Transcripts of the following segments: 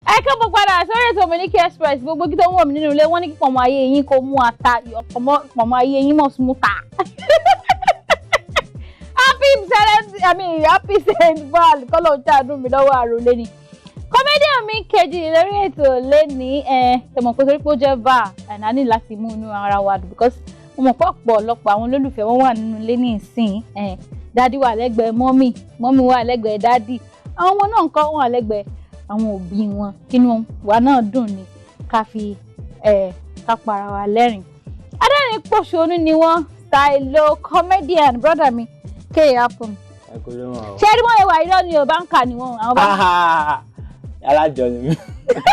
Ẹ káàbọ̀ padà sórí ètò Miliki Express. Gbogbo kí tó wọ̀ mí nínú ilé wọ́n ní kí pọ̀mọ́ ayé yín kó mú ata, pọ̀mọ́ ayé yín mọ̀ sún ta. Happy Saint Val kọ́lọ̀ ń tàdún mi lọ́wọ́ àròlé ni. Comedian mi kejì lórí ètò lẹ́ni tẹ̀mọ̀ pé torí pé ó jẹ́ VAR a ní láti mú inú ara wa dùn because mo mọ̀ pé ọ̀pọ̀lọpọ̀ àwọn olólùfẹ́ wọn wà nínú ilé ní ìsìn. Dádì wà lẹ́gbẹ̀ẹ́ mọ́mì wà lẹ́gbẹ̀ẹ́ dádì. Àwọn ọmọ náà ń kọ́ wọn lẹ́gbẹ̀ẹ́ àwọn òbí wọn kínú wa náà dùn ni ká fi ká para wa lẹ́rìn. Adẹ́rìn pòṣónú ni wọ́n stylo comedian brother mi K happen. Ṣé ẹni wọ́n ẹwà irọ́ ni o báńkà ni wọ́n àwọn báńkà. Alájọ ni mí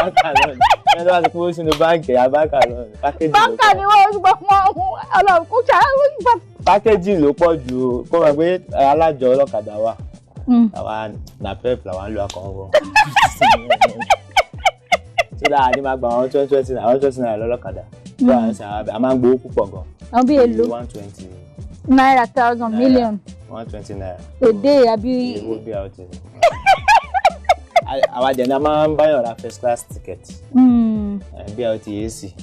báńkà náà ni ẹni tó bá ti kó sínú báńkì báńkà náà ni báńkà ni wọ́n gbọ́ fún ọlọ́run kó ṣàlàyé. Pákéjì ló pọ̀ jù kó mọ̀ pé alájọ ọlọ́kadà wà. Àwa na pep làwọn ń lo akọ̀wọ́ so that àdé máa gba àwọn 20 naira lọ́lọ́kadà a máa ń gbowó púpọ̀ gan. Àwọn bí èlò 120 naira 1,000 million 120 naira èdè àbí owó bí àwọn tẹ̀lé. Àwa jẹ̀ ní a máa ń báyọ̀ ra first class ticket bí àwọn ti AC.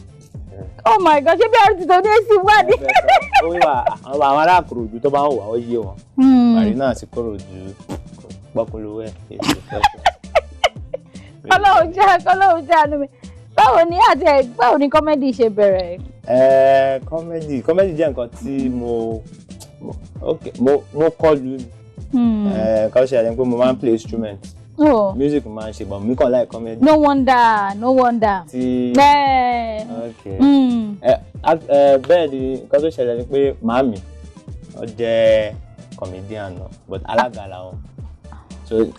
Oh my God, ṣé bí àwọn ti tó ní AC wà ní. Ó wíwà àwọn ará Ìkòròdú tó bá ń wà ó yé wọn màrí náà ti Ìkòròdú pọ́kúlówó ẹ̀ èyí tó fẹ́ fún. Ọlọ́run jẹ́ àánú mi. Báwo ni kọ́mẹ́dì ṣe bẹ̀rẹ̀? Kọ́mẹ́dì jẹ́ nǹkan tí mo kọlu nǹkan ṣe àyẹ̀wò pé mo máa ń play instrument. Music máa ń ṣe but mi kàn like comedy. No wonder. Bẹ́ẹ̀ ni nǹkan tó ṣẹlẹ̀ ni pé màámi ó jẹ́ comedian náà but alága làwọn.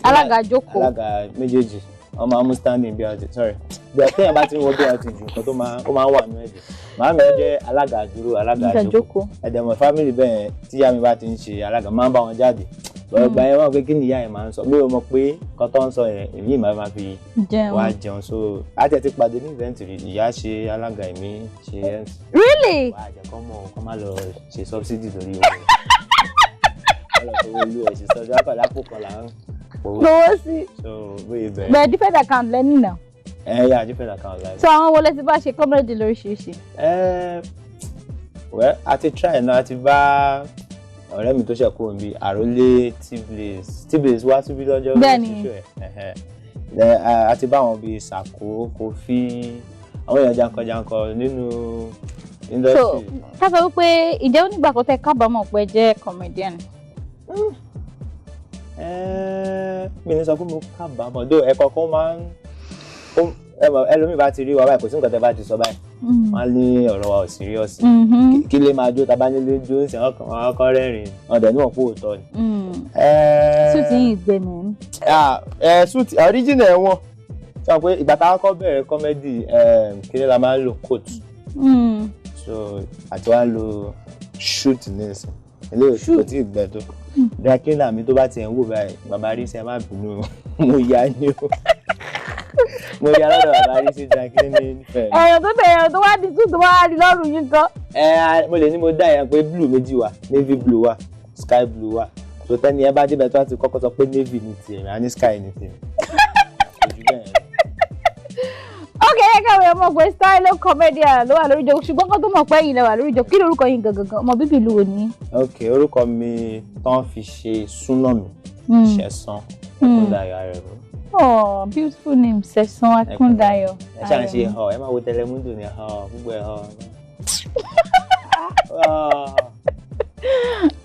Alága jókòó. Alága méjèèjì wọ́n máa ń mú standing bí ọtí sorry bí ọtí yẹn bá ti ń wọ bí ọtí jù nǹkan tó máa ń wà nínú ẹ̀jẹ̀. Màámi ó jẹ́ alága dúró alága jókòó. Ẹ̀dẹ̀mọ̀ family bẹ́ẹ̀ tí ìyá mi bá ti ń ṣe alága máa ń bá wọn jáde. Ọgbà yẹn wọ́n pé kí ni ìyá yẹn máa ń sọ mi ò mọ̀ pé nǹkan tó ń sọ yẹn èmi máa fi wá jẹun so àti ẹ̀ ti pàdé ní event rí ìyá ṣe alága èmi ṣe ẹ̀. Really? Wà á jẹ́ kọ́ máa lọ ṣe subsidy lórí owó ọlọ́pàá olú ẹ̀ ṣe sọ́jọ́ àpàdé àpò kan là ń gbowó sí. so bóyá bẹ̀rẹ̀. Bẹ̀rẹ̀ different account lẹ́ni náà. Yà different account láì. So àwọn wọlé ti bá ṣe comedy lóríṣiríṣi. Well àti try náà àti bá ọ̀rẹ́ mi tó ṣe kúrò níbi àrólé T-Blaze wá síbi lọ́jọ́ bẹ́ẹ̀ni àti bá wọn bíi Sàkó Kofi àwọn èèyàn jankan nínú industry. So ká sọ wípé ìjẹ́ onígbà kan tẹ kábàámọ̀ pé jẹ́ comedian. Mi ní sọ pé mo kábàámọ̀ dó ẹ̀kọ́ kan máa ń ẹlòmíì bá ti rí wa báyìí kò sí nǹkan tẹ́ bá ti sọ báyìí wọ́n á ní ọ̀rọ̀ wa ò serious kí lè máa jó tàbá nílé jó ń sìn ọkọ rẹ́rìn ọ̀dẹ̀ níwọ̀n kó òótọ́ ni. Súùtì yìí gbé mi. Súùtì original ẹ̀ wọ́n sọ pé ìgbà táwọn kọ́ bẹ̀rẹ̀ kọ́mẹ́dì kí la máa ń lo coat so àti wàá lo shoot nísìn ilé òṣù kò tí ì gbẹ tó drakina mi tó bá ti ẹ̀ ń wò báyìí bàbá rí sẹ́ má bínú mo yá ni o. Mo yà lọ́dọ̀ bàbá rí sí drakina nífẹ̀ẹ́. Ẹ̀yàn tó wá di tún tó wá di lọ́rùn yín kan. Mo lè ní mo dá yẹn pé blue méjì wà navy blue wà sky blue wà so tẹ́ni ẹ bá débẹ̀ tó wá ti kọ́kọ́ sọ pé navy ní tiẹ̀ àní sky ní tiẹ̀. Okay, ẹ káwé ọmọ pé stylo comedian ló wà lórí ìjókòó ṣùgbọ́n kó tó mọ̀ pé ẹ̀yin lẹ wà lórí ìjókòó kí lórúkọ yín gangan ọmọ bíbí ìlú wo ni? Okay, orúkọ mi tán fi ṣe súná mi Ṣẹ̀san Ẹkúndayọ̀ Arẹ̀mú. Oh, beautiful name, Ṣẹ̀san Ẹkúndayọ̀. Ẹ ṣáà ń ṣe ẹ máa wo Telemundo ní gbogbo ẹ̀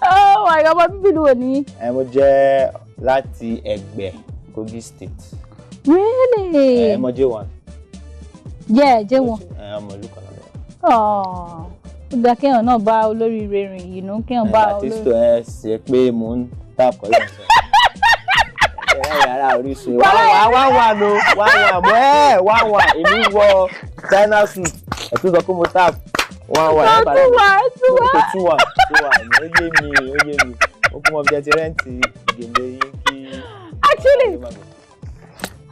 Oh my God, ọmọ bíbí ìlú wo ni? Mo jẹ́ láti Ẹ̀gbẹ́ Kogi State. Really? Mo jẹ́ one. Yeah, jẹ́ wọn. Ọmọ ìlú kan náà. Ó gbà kéèyàn náà bá olóríire rìn yìí nù kéèyàn bá olórí. Àtìsítò ẹ ṣe pé mò ń tàkọ́ lọ́sẹ̀. Yàrá Orisun wá èmi wọ China suit ẹ̀tún sọ pé mo tap wá two one ó yé mi ó kún mọ́ bí ẹ ti rẹ́ǹtì gèlè yín kí. Actually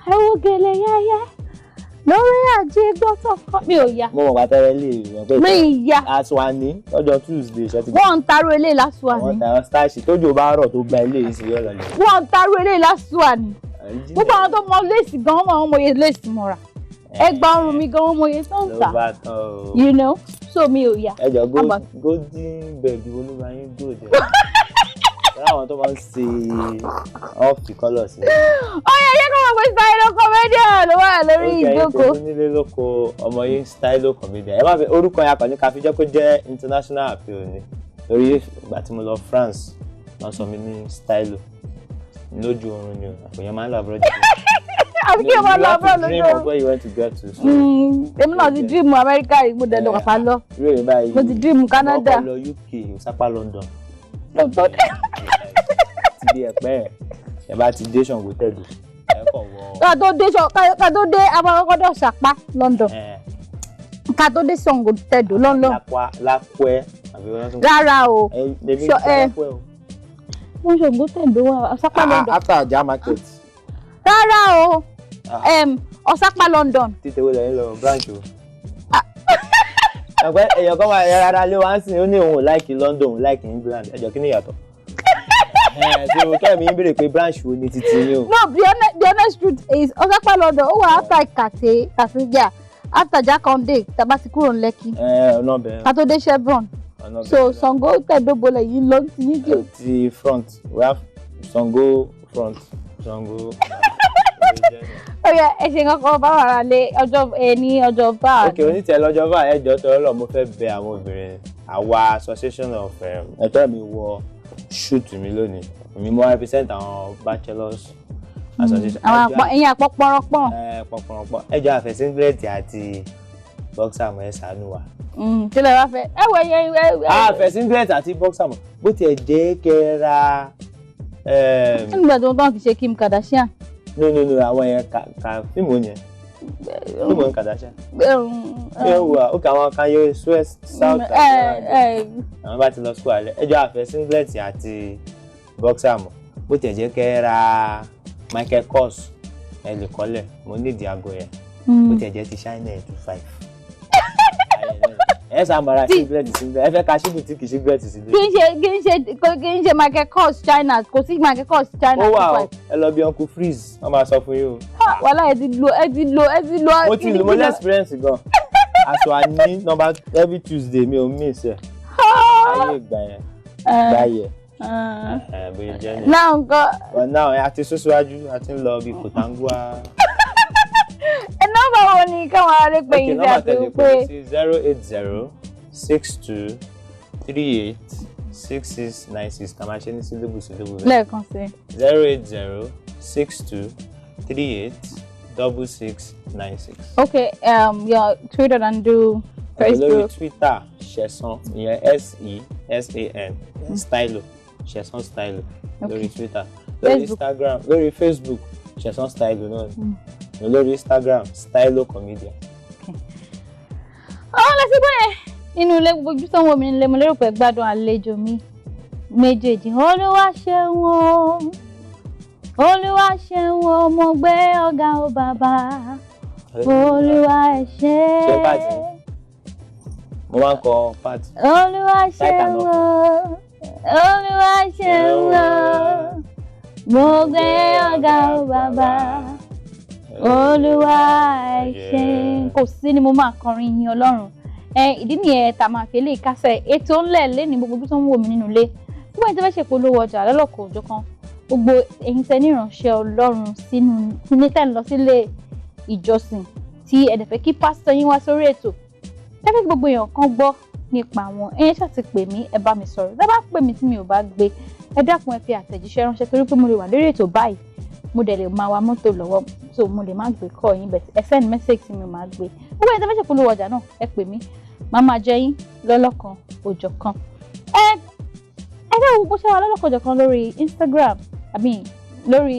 ẹ wo gèlè yẹ́yẹ́ lórí àjẹ gbọ́tọ̀ kan mi ò ya. Mo mọ̀ pàtẹ́rẹ́ lè wọ́n pé mi ya. Aṣùwàní lọ́jọ́ Tuesday ṣe ti gbọ́. Wọ́n ń taró eléyìí lásùwàní. Wọ́n ta starch tójò bá rọ̀ tó gba ilé yìí sí yọ̀ lọ́lẹ̀. Wọ́n ń taró eléyìí lásùwàní. gbogbo àwọn tó mọ léèsì gan wọn mọ iye léèsì mọ́ra ẹgbà ọrùn mi gan wọn mọ iye tó ń tà you know so mi ò yà. ẹ jọ golden bed olúwa yín gòdè láwọn tó máa ń ṣe ọ́ọ̀fì kọ́lọ̀ sí. ó yẹ kó mọ̀ pé stylo comedian ló wà lórí ìjókòó. ó kẹ́ ẹ́ nílé lóko ọmọ yín stylo comedian ẹ má fi orúkọ yẹn akọni ká fi jẹ́ kó jẹ́ international appeal ni lórí ìgbà tí mo lọ France wọ́n sọ mi ní stylo lójú oorun ni àpò yẹn máa ń lọ abúlé jù. àbí kí ẹ máa lọ abúlé lójú oorun. dream of where you want to get to. èmi náà ti dream America yìí mo dẹ̀dọ̀ pàpà lọ mo ti dream Canada. mo lọ UK Osapa London. ti di ẹ̀pẹ́ ẹ bá ti dé Ṣàngó Tẹ̀dó ẹ kọ̀ wọ. ká tó dé abakọ́kọ́dọ̀ Ṣàpá London ká tó dé Ṣàngó Tẹ̀dó London. lápẹ́ àbí wọn tún. rárá o wọ́n Ṣàngó Tẹ̀dó wà Ọ̀sápá London. after Ajah market. rárá o Ọ̀sápá London. títẹ̀ wo lẹ́yìn lọ branch o. ẹ̀pẹ́ èèyàn kan máa yára lé wá sí i ó ní òun ò láìkì London òun láìkì England ẹ̀jọ̀ kí ni ìyàtọ̀. so kẹ́mi ń béèrè pé branch wo ni títí yín o. no the honest truth is Ọ̀sápá London ó wà after Kàtẹ́jà after Jákàndé tàbá ti kúrò ní Lẹ́kì. ọ̀nà bẹ̀rẹ̀. ká tó dé Chevron. so Ṣàngó Tẹ̀dó bolẹ̀ yìí lọ sí yín jù. ti front we have Ṣàngó front Ṣàngó. ó yẹ ẹ ṣe kankan bá wàrà lé ọjọ́ ní ọjọ́ bá. ok onítẹ̀ lọ́jọ́ bá ẹjọ́ tọrọ lọ mo fẹ́ bẹ̀ àwọn obìnrin àwa association of ẹ̀tọ́ mi wọ shoot mi lónìí mi mo represent àwọn bachelors association. àwọn ẹ̀yin àpọ̀pọ̀rọ̀pọ̀. pọ̀pọ̀rọ̀pọ̀ ẹjọ́ àfẹ́síngilẹ̀tì àti boxer mọ̀ ẹ́ ṣàánú wa. kí lè wá fẹ́ ẹ wọ ẹyẹ. àfẹ́síngilẹ̀tì àti boxer mọ̀ bó tiẹ̀ jẹ́ kẹ́ra. nígbà tó ń tán kì í ṣe Kim Kardashian. no àwọn yẹn ka fíìmù yẹn fíìmù Kardashian. ẹ wà ó kà àwọn Kanye West South Africa àwọn bá ti lọ school alẹ́ ẹjọ́ àfẹ́ singlet àti boxer mọ̀ bó tiẹ̀ jẹ́ kẹ́ ra Michael Kors ẹ lè kọ́lẹ̀ mo nídìí aago yẹn bó tiẹ̀ jẹ́ ti China 25. ẹ sàmàrà singlet ẹ fẹ́ ka ṣíbù tí kì í singlet sílẹ̀. kì í ṣe Michael Kors China kò sí Michael Kors China 25. ó wà ó ẹ lọ bí Uncle Freeze wọ́n máa sọ fún yín o. wàhálà ẹ ti lo. mo ti lo mo ní experience gan aṣọ àní number every Tuesday mi ò miss ẹ ayé ìgbà yẹn gbáyẹ bóyá jẹ ní. náà nǹkan. náà a ti sún síwájú a ti ń lọ bí Kòtàngúà. nọ́mbà wo ni káwọn ará pè yín sí àti pé. 08062386696 kà máa ṣe ní sílébù. lẹ́ẹ̀kan sí. 08062386696. okay your Twitter and do Facebook. lórí Twitter Ṣẹ̀san ìyẹn SESAN stylo Ṣẹ̀san stylo lórí Twitter lórí Instagram lórí Facebook Ṣẹ̀san stylo náà lórí Instagram stylo comedian. àwọn lọ sí bẹ́ẹ̀ nínú ilé gbogbo tó ń wọ mi nílé mo lérò pé gbádùn àlejò mi méjèèjì. Olúwa ṣeun o Olúwa ṣeun o mo gbé ọ̀gá o bàbá Olúwa ẹ ṣé. mo máa ń kọ pàtì. Olúwa ṣeun o Olúwa ṣeun o mo gbé ọ̀gá o bàbá Olúwa ẹ ṣé. kò sí ni mo máa kọrin yin Ọlọ́run. ìdí nìyẹn tá a máa fi lè kásẹ̀ ètò ńlẹ̀ lẹ́ni gbogbo tó ń wò mí nínú ilé gbogbo ẹni tó fẹ́ ṣe polówó ọjà lọ́lọ́kọ̀ òjò kan gbogbo ẹ̀yin tẹ́ ní ìránṣẹ́ Ọlọ́run sínú tẹ́ ń lọ sílé ìjọsìn tí ẹ dẹ̀ fẹ́ kí pásítọ̀ yín wá sórí ètò ẹ fẹ́ kí gbogbo èèyàn kan gbọ́ nípa wọn ẹ̀yin ṣáà ti pè mí ẹ bá mi sọ̀rọ̀ tẹ́ bá pè mí tí mi ò bá gbé ẹ dákun ẹ fi àtẹ̀jíṣẹ́ ránṣẹ́ torí pé mo lè wà lórí ètò báyìí mo dẹ̀ lè máa wa mọ́tò lọ́wọ́ so mo lè má gbé kọ́ yín bẹ̀tẹ̀ ẹ send message tí mi ò máa gbé gbogbo ẹni tó fẹ́ ṣe polówó ọjà náà ẹ pè mí màá máa jẹ yín lọ́lọ́kan òjọ̀kan. ẹ fẹ́ wo bó ṣe wà lọ́lọ́kan òjọ̀kan lórí Instagram lórí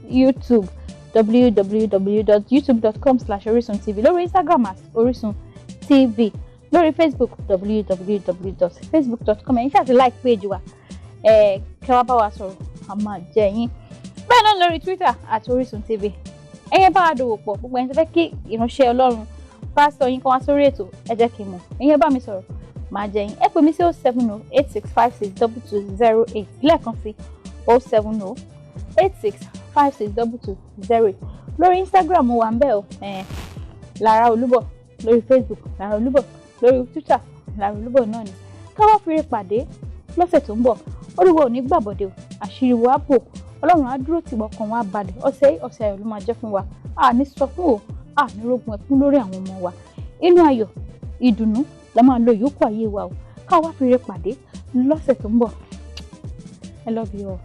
YouTube www.youtube.com/orisuntv lórí Instagram @orisuntv lórí Facebook www.facebook.com ẹ̀yin ṣáà ti like page wa kẹwàá bá wa sọ̀rọ̀ a máa jẹ yín bẹ́ẹ̀ náà lórí Twitter @orisuntv ẹ̀yin bá wa dòwò pọ̀ gbogbo ẹni tó fẹ́ kí ìránṣẹ́ Ọlọ́run pásítọ̀ yín kan wá sórí ètò ẹ jẹ́ kí n mọ̀ ẹ̀yin bá mi sọ̀rọ̀ máa jẹ yín ẹ pè mí sí 07086562208 lẹ́ẹ̀kan sí 080565220. Lórí Instagram mo wà ńbẹ̀ o, Lara Olubo. Lórí Facebook Lara Olubo. Lórí Twitter Lara Olubo náà ni. Ká wá fi re pàdé lọ́sẹ̀ tó ń bọ̀. Olúwa ò ní gbàbọ̀dé o, àṣírí wa bò. Ọlọ́run á dúró tì wá, ọkàn wa balẹ̀. Ọ̀sẹ̀ ayọ̀ ló máa jẹ́ fún wa. A ní sọkún o, a ní rógun ẹkún lórí àwọn ọmọ wa. Inú ayọ̀, ìdùnnú la máa lo ìyókù ayé wa o. Ká wá fi re pàdé lọ́sẹ̀ tó ń bọ̀. I love you all.